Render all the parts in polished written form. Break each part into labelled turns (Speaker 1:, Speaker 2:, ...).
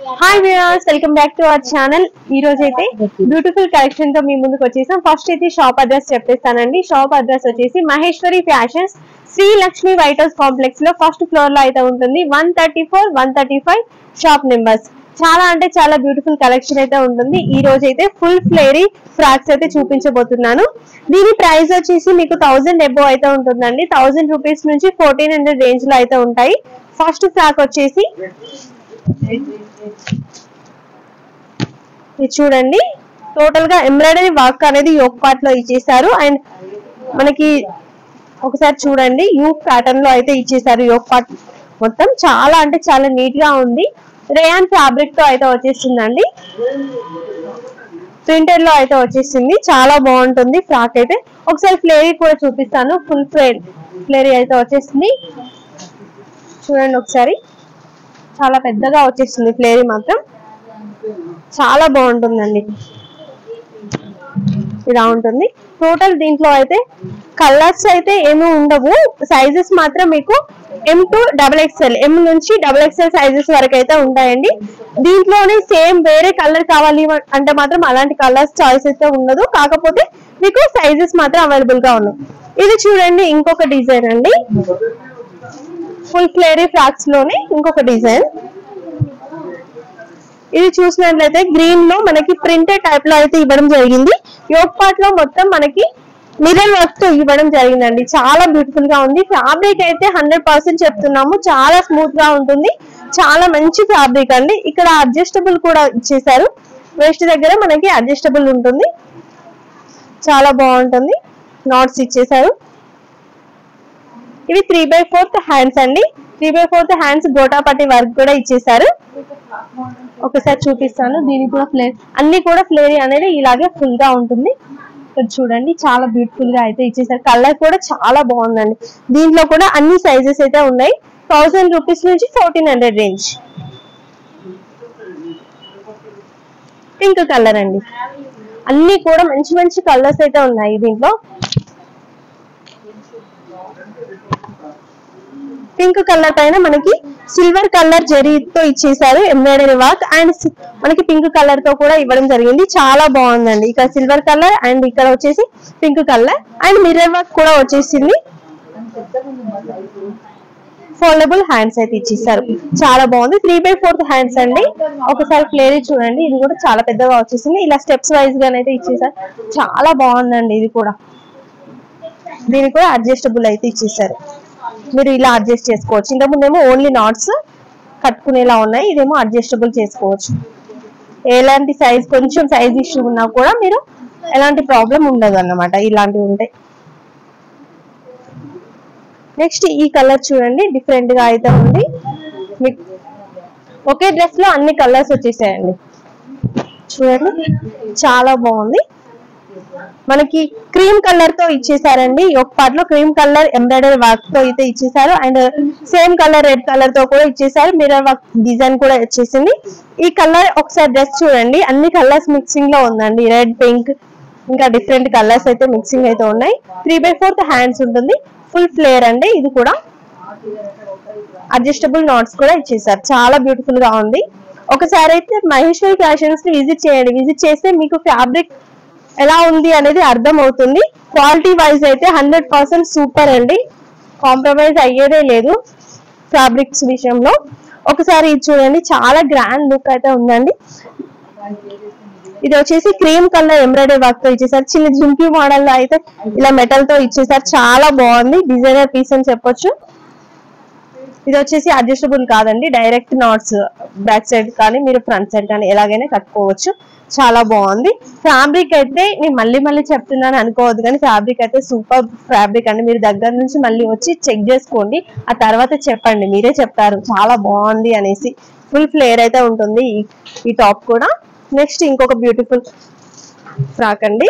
Speaker 1: Hi viewers, welcome back to our channel. ఈ రోజు అయితే బ్యూటిఫుల్ కలెక్షన్ తో మీ ముందుకు వచ్చేసాం. ఫస్ట్ అయితే షాప్ అడ్రస్ చెప్పేస్తానండి. షాప్ అడ్రస్ వచ్చేసి Maheshwari fashions, Sri Lakshmi white house complex లో ఫస్ట్ ఫ్లోర్ లో అయితే ఉంటుంది. 134, 135 షాప్ నెంబర్స్. చాలా అంటే చాలా బ్యూటిఫుల్ కలెక్షన్ అయితే ఉంటుంది. ఈ రోజు అయితే ఫుల్ ఫ్లేరీ ఫ్రాక్స్ అయితే చూపించబోతున్నాను. దీని ప్రైస్ వచ్చేసి మీకు 1000 ఎబో అయితే ఉంటుందండి. 1000 రూపీస్ నుంచి 1400 రేంజ్ లో అయితే ఉంటాయి. ఫస్ట్ ఫ్రాక్ వచ్చేసి ఇది చూడండి, టోటల్ గా ఎంబ్రాయిడరీ వర్క్ అనేది యోక్ పార్ట్ లో ఇచ్చేసారు. అండ్ మనకి ఒకసారి చూడండి, యూ ప్యాటర్న్ లో అయితే ఇచ్చేసారు. యోక్ పార్ట్ మొత్తం చాలా అంటే చాలా నీట్ గా ఉంది. రేయాన్ ఫ్యాబ్రిక్ తో అయితే వచ్చేసిందండి. ప్రింటెడ్ లో అయితే వచ్చేసింది. చాలా బాగుంటుంది ఫ్రాక్ అయితే. ఒకసారి ఫ్లేరీ కూడా చూపిస్తాను. ఫుల్ ఫ్లేరీ అయితే వచ్చేసింది. చూడండి ఒకసారి, చాలా పెద్దగా వచ్చేసింది ఫ్లేరీ మాత్రం. చాలా బాగుంటుందండి. ఇలా ఉంటుంది టోటల్. దీంట్లో అయితే కలర్స్ అయితే ఏమీ ఉండవు. సైజెస్ మాత్రం మీకు M to XXL, M నుంచి XXL సైజెస్ వరకు అయితే ఉంటాయండి. దీంట్లోనే సేమ్ వేరే కలర్ కావాలి అంటే మాత్రం అలాంటి కలర్స్ చాయిస్ అయితే ఉండదు. కాకపోతే మీకు సైజెస్ మాత్రం అవైలబుల్ గా ఉన్నాయి. ఇది చూడండి, ఇంకొక డిజైన్ అండి. ఫుల్ ఫ్లేరీ ఫ్రాక్స్ లోనే ఇంకొక డిజైన్. ఇది చూసినట్లయితే గ్రీన్ లో మనకి ప్రింటెడ్ టైప్ లో అయితే ఇవ్వడం జరిగింది. యోక్ పార్ట్ లో మొత్తం మనకి మిర్రర్ వర్క్ తో ఇవ్వడం జరిగిందండి. చాలా బ్యూటిఫుల్ గా ఉంది. ఫ్యాబ్రిక్ అయితే 100% చెప్తున్నాము. చాలా స్మూత్ గా ఉంటుంది. చాలా మంచి ఫ్యాబ్రిక్ అండి. ఇక్కడ అడ్జస్టబుల్ కూడా ఇచ్చేసారు. వేస్ట్ దగ్గర మనకి అడ్జస్టబుల్ ఉంటుంది. చాలా బాగుంటుంది. నాట్స్ ఇచ్చేసారు. ఇవి 3/4 హ్యాండ్స్ అండి. 3/4 హ్యాండ్స్ గోటాపట్టి వర్క్ కూడా ఇచ్చేసారు. ఒకసారి చూపిస్తాను. దీనికి కూడా అన్ని కూడా ఫ్లేరీ అనేది ఇలాగే ఫుల్ గా ఉంటుంది. ఇక్కడ చూడండి, చాలా బ్యూటిఫుల్ గా అయితే ఇచ్చేసారు. కలర్ కూడా చాలా బాగుందండి. దీంట్లో కూడా అన్ని సైజెస్ అయితే ఉన్నాయి. 1000 రూపీస్ నుంచి 1400 రేంజ్. పింక్ కలర్ అండి. అన్ని కూడా మంచి మంచి కలర్స్ అయితే ఉన్నాయి దీంట్లో. పింక్ కలర్ పైన మనకి సిల్వర్ కలర్ జరీతో ఇచ్చేసారు ఎంబ్రాయిడరీ వర్క్. అండ్ మనకి పింక్ కలర్ తో కూడా ఇవ్వడం జరిగింది. చాలా బాగుందండి. ఇక్కడ సిల్వర్ కలర్ అండ్ ఇక్కడ వచ్చేసి pink colour and mirror work కూడా వచ్చేసింది. ఫోల్డబుల్ హ్యాండ్స్ అయితే ఇచ్చేసారు. చాలా బాగుంది. 3/4 హ్యాండ్స్ అండి. ఒకసారి ఫ్లేరీ చూడండి, ఇది కూడా చాలా పెద్దగా వచ్చేసింది. ఇలా స్టెప్స్ వైజ్ గానైతే ఇచ్చేసారు. చాలా బాగుందండి. ఇది కూడా, దీనికి కూడా అడ్జస్టబుల్ అయితే ఇచ్చేసారు. మీరు ఇలా అడ్జస్ట్ చేసుకోవచ్చు. ఇంతకుముందేమో ఓన్లీ నాట్స్ కట్టుకునేలా ఉన్నాయి. ఇదేమో అడ్జస్టబుల్ చేసుకోవచ్చు. ఎలాంటి సైజ్, కొంచెం సైజ్ ఇష్యూ ఉన్నా కూడా మీరు ఎలాంటి ప్రాబ్లం ఉండదు అన్నమాట. ఇలాంటివి ఉంటాయి. నెక్స్ట్ ఈ కలర్ చూడండి, డిఫరెంట్ గా అయితే ఉంది. మీకు ఒకే డ్రెస్ లో అన్ని కలర్స్ వచ్చేసాయండి. చూడండి, చాలా బాగుంది. మనకి క్రీమ్ కలర్ తో ఇచ్చేసారండి. యోక్ పార్ట్ లో క్రీమ్ కలర్ ఎంబ్రాయిడరీ వర్క్ తో అయితే ఇచ్చేసారు. And same colour red colour తో కూడా ఇచ్చేసారు. మిర్రర్ వర్క్ డిజైన్ కూడా వచ్చేసింది. ఈ కలర్ ఒకసారి డ్రెస్ చూడండి, అన్ని కలర్స్ మిక్సింగ్ లో ఉందండి. రెడ్, పింక్, ఇంకా డిఫరెంట్ కలర్స్ అయితే మిక్సింగ్ అయితే ఉన్నాయి. 3/4 హ్యాండ్స్ ఉంటుంది. ఫుల్ ఫ్లేర్ అండి. ఇది కూడా అడ్జస్టబుల్ నాట్స్ కూడా ఇచ్చేసారు. చాలా బ్యూటిఫుల్ గా ఉంది. ఒకసారి అయితే మహేశ్వరి ఫ్యాషన్స్ ని విజిట్ చేయండి. విజిట్ చేస్తే మీకు ఫ్యాబ్రిక్ ఎలా ఉంది అనేది అర్థం అవుతుంది. క్వాలిటీ వైజ్ అయితే 100% సూపర్ అండి. కాంప్రమైజ్ అయ్యేదే లేదు ఫ్యాబ్రిక్స్ విషయంలో. ఒకసారి ఇది చూడండి, చాలా గ్రాండ్ లుక్ అయితే ఉందండి. ఇది వచ్చేసి క్రీమ్ కలర్ ఎంబ్రాయిడరీ వర్క్ తో ఇచ్చేసారు. చిన్న జుంకీ మోడల్ లో అయితే ఇలా మెటల్ తో ఇచ్చేసారు. చాలా బాగుంది. డిజైనర్ పీస్ అని చెప్పొచ్చు. ఇది వచ్చేసి అడ్జస్టబుల్ కాదండి. డైరెక్ట్ నాట్స్ బ్యాక్ సైడ్ కానీ మీరు ఫ్రంట్ సైడ్ కానీ ఎలాగైనా కట్టుకోవచ్చు. చాలా బాగుంది. ఫ్యాబ్రిక్ అయితే నేను మళ్ళీ చెప్తున్నాను అనుకోవద్దు, కానీ ఫ్యాబ్రిక్ అయితే సూపర్ ఫ్యాబ్రిక్ అండి. మీరు దగ్గర నుంచి మళ్ళీ వచ్చి చెక్ చేసుకోండి. ఆ తర్వాత చెప్పండి, మీరే చెప్తారు చాలా బాగుంది అనేసి. ఫుల్ ఫ్లేర్ అయితే ఉంటుంది ఈ టాప్ కూడా. నెక్స్ట్ ఇంకొక బ్యూటిఫుల్ ఫ్రాక్ అండి.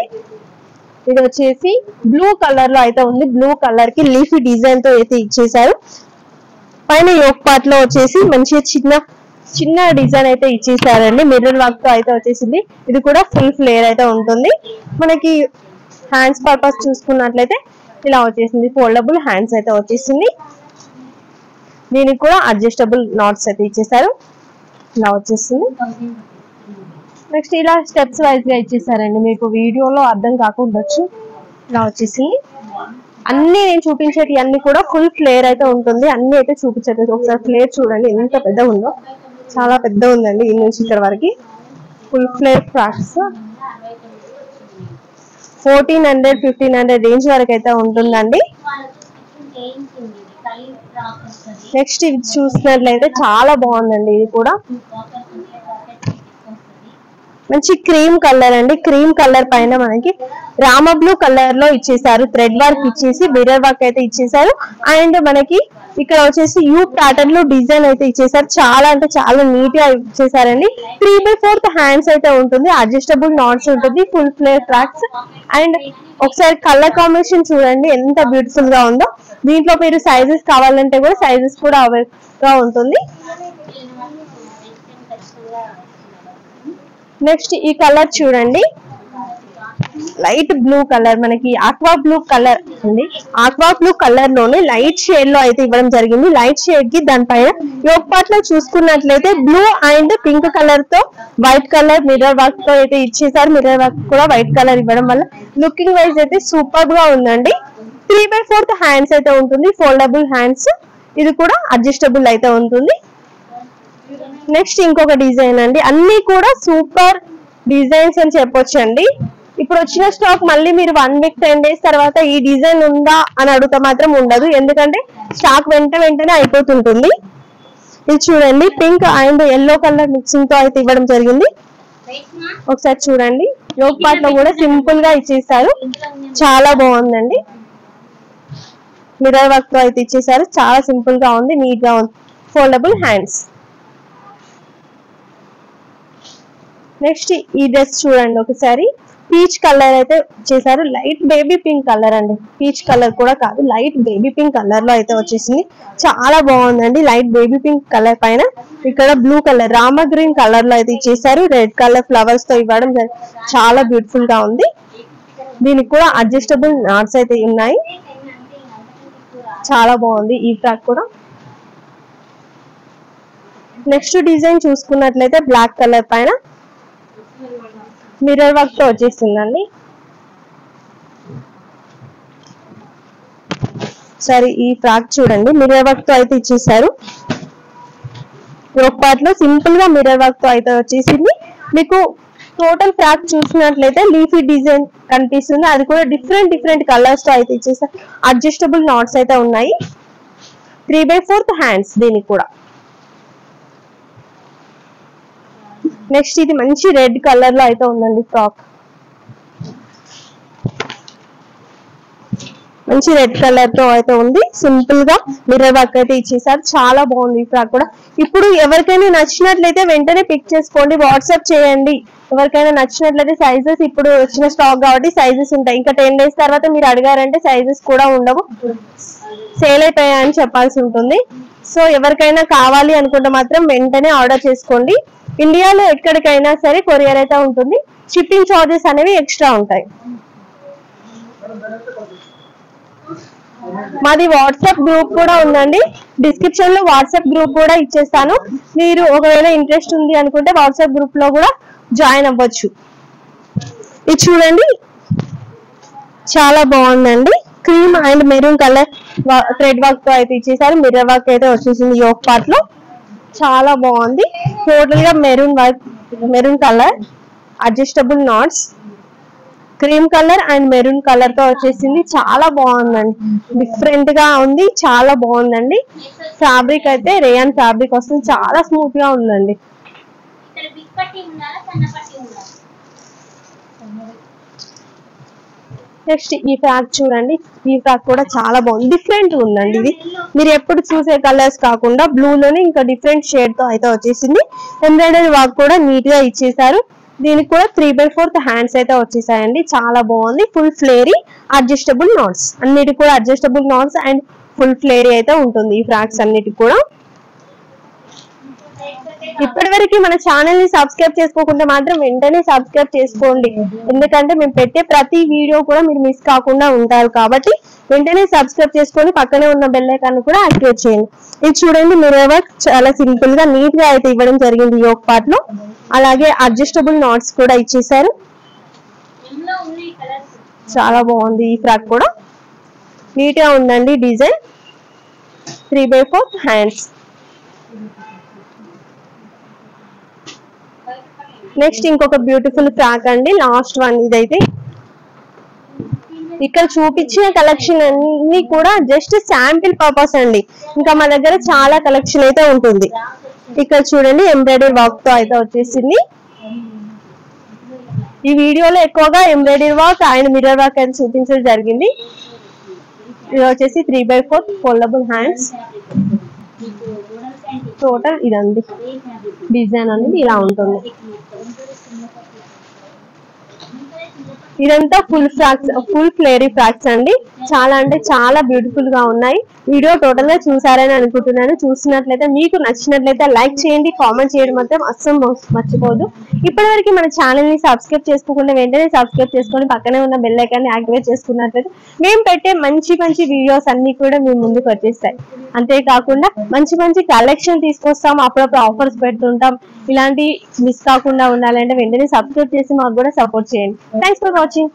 Speaker 1: ఇది వచ్చేసి బ్లూ కలర్ లో అయితే ఉంది. బ్లూ కలర్ కి లీఫీ డిజైన్ తో అయితే ఇచ్చేసారు. పైన యోక్ పార్ట్ లో వచ్చేసి మంచిగా చిన్న డిజైన్ అయితే ఇచ్చేసారండి. మిర్రర్ వర్క్ తో అయితే వచ్చేసింది. ఇది కూడా ఫుల్ ఫ్లేర్ అయితే ఉంటుంది. మనకి హ్యాండ్స్ పర్పస్ చూసుకున్నట్లయితే ఇలా వచ్చేసింది. ఫోల్డబుల్ హ్యాండ్స్ అయితే వచ్చేసింది. దీనికి కూడా అడ్జస్టబుల్ నాట్స్ అయితే ఇచ్చేసారు. ఇలా వచ్చేస్తుంది. నెక్స్ట్ ఇలా స్టెప్స్ వైజ్ గా ఇచ్చేసారండి, మీకు వీడియోలో అర్థం కాకుండొచ్చు. ఇలా వచ్చేసింది. అన్ని నేను చూపించేటి అన్ని కూడా ఫుల్ ఫ్లేర్ అయితే ఉంటుంది. అన్ని అయితే చూపించట్లేదు. ఒకసారి ఫ్లేర్ చూడండి ఎంత పెద్దగా ఉందో, చాలా పెద్ద ఉందండి. ఈ నుంచి ఇక్కడ వరకు ఫుల్ ఫ్లేర్ ఫ్రాక్స్ 1400-1500 రేంజ్ వరకు అయితే ఉంటుందండి. నెక్స్ట్ ఇది చూసినట్లయితే చాలా బాగుందండి. ఇది కూడా మంచి క్రీమ్ కలర్ అండి. క్రీమ్ కలర్ పైన మనకి రామ బ్లూ కలర్ లో ఇచ్చేసారు. థ్రెడ్ వర్క్ ఇచ్చేసి మిర్రర్ వర్క్ అయితే ఇచ్చేసారు. అండ్ మనకి ఇక్కడ వచ్చేసి యూ ప్యాటర్న్ లో డిజైన్ అయితే ఇచ్చేసారు. చాలా అంటే చాలా నీట్ గా ఇచ్చేసారండి. 3/4 హ్యాండ్స్ అయితే ఉంటుంది. అడ్జస్టబుల్ నాట్స్ ఉంటుంది. Full flare frocks. అండ్ ఒకసారి కలర్ కాంబినేషన్ చూడండి ఎంత బ్యూటిఫుల్ గా ఉందో. దీంట్లో మీరు సైజెస్ కావాలంటే కూడా సైజెస్ కూడా అవైలబుల్ గా ఉంటుంది. నెక్స్ట్ ఈ కలర్ చూడండి, లైట్ బ్లూ కలర్, మనకి ఆక్వా బ్లూ కలర్ అండి. ఆక్వా బ్లూ కలర్ లోనే లైట్ షేడ్ లో అయితే ఇవ్వడం జరిగింది. లైట్ షేడ్ కి దానిపైన యోక్ పార్ట్ లో చూసుకున్నట్లయితే బ్లూ అండ్ పింక్ కలర్ తో వైట్ కలర్ మిర్రర్ వర్క్ తో అయితే ఇచ్చేసారు. మిర్రర్ వర్క్ కూడా వైట్ కలర్ ఇవ్వడం వల్ల లుకింగ్ వైజ్ అయితే సూపర్ గా ఉందండి. 3/4 హ్యాండ్స్ అయితే ఉంటుంది. Foldable hands. ఇది కూడా అడ్జస్టబుల్ అయితే ఉంటుంది. నెక్స్ట్ ఇంకొక డిజైన్ అండి. అన్ని కూడా సూపర్ డిజైన్స్ అని చెప్పొచ్చు అండి. ఇప్పుడు వచ్చిన స్టాక్ మళ్ళీ మీరు 1 వీక్ 10 డేస్ తర్వాత ఈ డిజైన్ ఉందా అని అడుగుతా మాత్రం ఉండదు. ఎందుకంటే స్టాక్ వెంటనే అయిపోతుంటుంది. ఇది చూడండి, pink and yellow colour mixing తో అయితే ఇవ్వడం జరిగింది. ఒకసారి చూడండి, యోక్ పార్ట్ లో కూడా సింపుల్ గా ఇచ్చేసారు. చాలా బాగుందండి. మిర్రర్ వర్క్ తో అయితే ఇచ్చేసారు. చాలా సింపుల్ గా ఉంది, నీట్ గా ఉంది. Foldable hands. నెక్స్ట్ ఈ డ్రెస్ చూడండి ఒకసారి, పీచ్ కలర్ అయితే చేశారు. లైట్ బేబీ పింక్ కలర్ అండి. పీచ్ కలర్ కూడా కాదు, లైట్ బేబీ పింక్ కలర్ లో అయితే వచ్చేసింది. చాలా బాగుందండి. లైట్ బేబీ పింక్ కలర్ పైన ఇక్కడ blue colour Rama green colour లో అయితే ఇచ్చేసారు. రెడ్ కలర్ ఫ్లవర్స్ తో ఇవ్వడం చాలా బ్యూటిఫుల్ గా ఉంది. దీనికి కూడా అడ్జస్టబుల్ నాట్స్ అయితే ఉన్నాయి. చాలా బాగుంది ఈ ఫ్రాక్ కూడా. నెక్స్ట్ డిజైన్ చూసుకున్నట్లయితే బ్లాక్ కలర్ పైన మిర్రర్ వర్క్ తో వచ్చేసిందండి. సరే ఈ ఫ్రాక్ చూడండి, మిర్రర్ వర్క్ తో అయితే ఇచ్చేసారు. ఒక పార్ట్ లో సింపుల్ గా మిర్రర్ వర్క్ తో అయితే వచ్చేసింది. మీకు టోటల్ ఫ్రాక్ చూసినట్లయితే లీఫీ డిజైన్ కనిపిస్తుంది. అది కూడా డిఫరెంట్ కలర్స్ తో అయితే ఇచ్చేసారు. అడ్జస్టబుల్ నాట్స్ అయితే ఉన్నాయి. 3/4 హ్యాండ్స్ దీనికి కూడా. నెక్స్ట్ ఇది మంచి రెడ్ కలర్ లో అయితే ఉందండి ఫ్రాక్. మంచి రెడ్ కలర్ తో అయితే ఉంది. సింపుల్ గా మిర్రర్ వర్క్ అయితే ఇచ్చేసారు. చాలా బాగుంది ఈ ఫ్రాక్ కూడా. ఇప్పుడు ఎవరికైనా నచ్చినట్లయితే వెంటనే పిక్ చేసుకోండి, వాట్సాప్ చేయండి. ఎవరికైనా నచ్చినట్లయితే సైజెస్ ఇప్పుడు వచ్చిన స్టాక్ కాబట్టి సైజెస్ ఉంటాయి. ఇంకా 10 డేస్ తర్వాత మీరు అడిగారంటే సైజెస్ కూడా ఉండవు, సేల్ అయిపోయాయని చెప్పాల్సి ఉంటుంది. సో ఎవరికైనా కావాలి అనుకుంటే మాత్రం వెంటనే ఆర్డర్ చేసుకోండి. ఇండియాలో ఎక్కడికైనా సరే కొరియర్ అయితే ఉంటుంది. షిప్పింగ్ చార్జెస్ అనేవి ఎక్స్ట్రా ఉంటాయి. మాది వాట్సాప్ గ్రూప్ కూడా ఉందండి. డిస్క్రిప్షన్ లో వాట్సాప్ గ్రూప్ కూడా ఇచ్చేస్తాను. మీరు ఒకవేళ ఇంట్రెస్ట్ ఉంది అనుకుంటే వాట్సాప్ గ్రూప్ లో కూడా జాయిన్ అవ్వచ్చు. ఇది చూడండి, చాలా బాగుందండి. Cream and maroon colour thread work తో అయితే ఇచ్చేసారు. మిర్రర్ వర్క్ అయితే వచ్చేసింది యోక్ పార్ట్ లో. చాలా బాగుంది. టోటల్ గా maroon work, maroon colour, adjustable knots, cream colour and maroon colour తో వచ్చేసింది. చాలా బాగుందండి, డిఫరెంట్ గా ఉంది. చాలా బాగుందండి. ఫ్యాబ్రిక్ అయితే రేయాన్ ఫ్యాబ్రిక్ వస్తుంది. చాలా స్మూత్ గా ఉందండి. నెక్స్ట్ ఈ ఫ్రాక్ చూడండి, ఈ ఫ్రాక్ కూడా చాలా బాగుంది. డిఫరెంట్ ఉందండి. ఇది మీరు ఎప్పుడు చూసే కలర్స్ కాకుండా బ్లూ లోనే ఇంకా డిఫరెంట్ షేడ్ తో అయితే వచ్చేసింది. ఎంబ్రాయిడరీ వర్క్ కూడా నీట్ గా ఇచ్చేసారు. దీనికి కూడా 3/4 హ్యాండ్స్ అయితే వచ్చేసాయండి. చాలా బాగుంది. ఫుల్ ఫ్లేరీ, అడ్జస్టబుల్ నాట్స్, అన్నిటి కూడా adjustable knots and full flary అయితే ఉంటుంది ఈ ఫ్రాక్స్ అన్నిటి కూడా. ఇప్పటి వరకు మన ఛానల్ ని సబ్స్క్రైబ్ చేసుకోకుంటే మాత్రం వెంటనే సబ్స్క్రైబ్ చేసుకోండి, ఎందుకంటే మేము పెట్టే ప్రతి వీడియో కూడా మీరు మిస్ కాకుండా ఉంటారు కాబట్టి వెంటనే సబ్స్క్రైబ్ చేసుకొని పక్కనే ఉన్న బెల్ ఐకాన్ కూడా యాక్టివేట్ చేయండి. ఇది చూడండి, మిర్రర్ వర్క్ చాలా సింపుల్ గా నీట్ గా అయితే ఇవ్వడం జరిగింది యోక్ పార్ట్ లో. అలాగే అడ్జస్టబుల్ నాట్స్ కూడా ఇచ్చేసారు. చాలా బాగుంది ఈ ఫ్రాక్ కూడా, నీట్ గా ఉందండి డిజైన్. 3/4 హ్యాండ్స్. నెక్స్ట్ ఇంకొక బ్యూటిఫుల్ ఫ్రాక్ అండి, లాస్ట్ వన్. ఇదైతే ఇక్కడ చూపించిన కలెక్షన్ అన్ని కూడా జస్ట్ శాంపిల్ పర్పస్ అండి, ఇంకా మా దగ్గర చాలా కలెక్షన్ అయితే ఉంటుంది. ఇక్కడ చూడండి ఎంబ్రాయిడరీ వర్క్ తో అయితే వచ్చేసింది. ఈ వీడియోలో ఎక్కువగా embroidery work and mirror work అయితే చూపించడం జరిగింది. ఇది వచ్చేసి 3/4 ఫోల్డబుల్ హ్యాండ్స్. టోటల్ ఇదండి డిజైన్ అనేది ఇలా ఉంటుంది. ఇదంతా ఫుల్ ఫ్రాక్స్, ఫుల్ ఫ్లేరీ ఫ్రాక్స్ అండి. చాలా అంటే చాలా బ్యూటిఫుల్ గా ఉన్నాయి. వీడియో టోటల్ గా చూసారని అనుకుంటున్నాను. చూసినట్లయితే మీకు నచ్చినట్లయితే లైక్ చేయండి, కామెంట్ చేయడం మాత్రం అస్సలు మర్చిపోదు. ఇప్పటివరకు మన ఛానల్ ని సబ్స్క్రైబ్ చేసుకోకుండా వెంటనే సబ్స్క్రైబ్ చేసుకొని పక్కనే ఉన్న బెల్ ఐకాన్ ని యాక్టివేట్ చేసుకున్నట్లయితే మేము పెట్టే మంచి మంచి వీడియోస్ అన్ని కూడా మీ ముందుకు వచ్చేస్తాయి. అంతేకాకుండా మంచి మంచి కలెక్షన్ తీసుకొస్తాం, అప్పుడప్పుడు ఆఫర్స్ పెడుతుంటాం. ఇలాంటి మిస్ కాకుండా ఉండాలంటే వెంటనే సబ్స్క్రైబ్ చేసి మాకు కూడా సపోర్ట్ చేయండి. Thanks for watching.